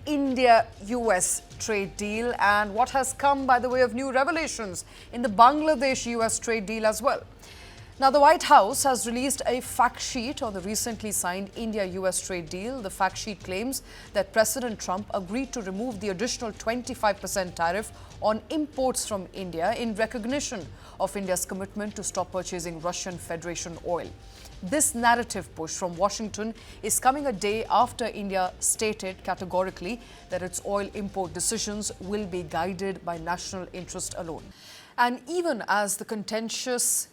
India-US trade deal and what has come by the way of new revelations in the Bangladesh-US trade deal as well. Now, the White House has released a fact sheet on the recently signed India-US trade deal. The fact sheet claims that President Trump agreed to remove the additional 25% tariff on imports from India in recognition of India's commitment to stop purchasing Russian Federation oil. This narrative push from Washington is coming a day after India stated categorically that its oil import decisions will be guided by national interest alone. And even as the contentious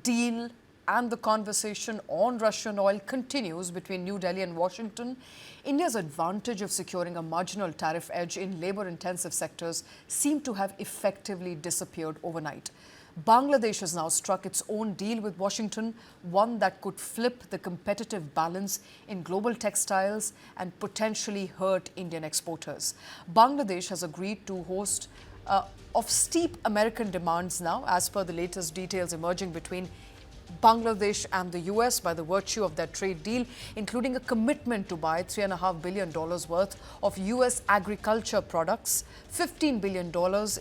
deal and the conversation on Russian oil continues between New Delhi and Washington, India's advantage of securing a marginal tariff edge in labor-intensive sectors seem to have effectively disappeared overnight. Bangladesh has now struck its own deal with Washington, one that could flip the competitive balance in global textiles and potentially hurt Indian exporters. Bangladesh has agreed to host of steep American demands now, as per the latest details emerging between Bangladesh and the US by the virtue of that trade deal, including a commitment to buy $3.5 billion worth of US agriculture products, $15 billion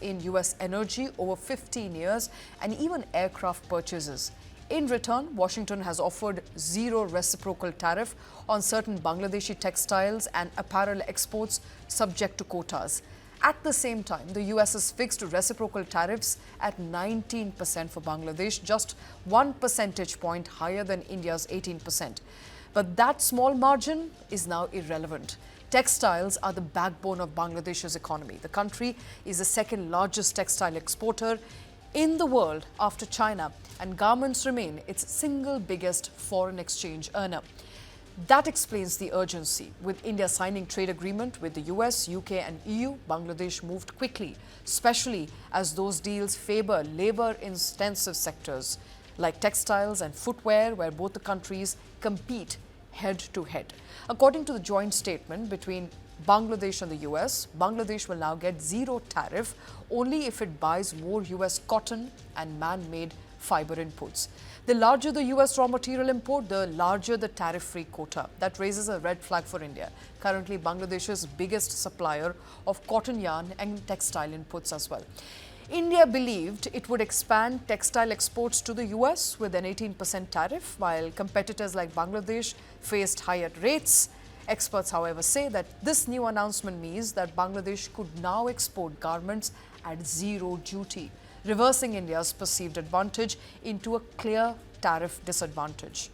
in US energy over 15 years, and even aircraft purchases. In return, Washington has offered zero reciprocal tariff on certain Bangladeshi textiles and apparel exports subject to quotas. At the same time, the US has fixed reciprocal tariffs at 19% for Bangladesh, just 1 percentage point higher than India's 18%. But that small margin is now irrelevant. Textiles are the backbone of Bangladesh's economy. The country is the second largest textile exporter in the world after China, and garments remain its single biggest foreign exchange earner. That explains the urgency. With India signing trade agreement with the US, UK and EU, Bangladesh moved quickly, especially as those deals favor labor-intensive sectors like textiles and footwear, where both the countries compete head-to-head. According to the joint statement between Bangladesh and the US, Bangladesh will now get zero tariff only if it buys more US cotton and man-made fibre inputs. The larger the US raw material import, the larger the tariff-free quota. That raises a red flag for India, currently Bangladesh's biggest supplier of cotton yarn and textile inputs as well. India believed it would expand textile exports to the US with an 18% tariff, while competitors like Bangladesh faced higher rates. Experts, however, say that this new announcement means that Bangladesh could now export garments at zero duty, reversing India's perceived advantage into a clear tariff disadvantage.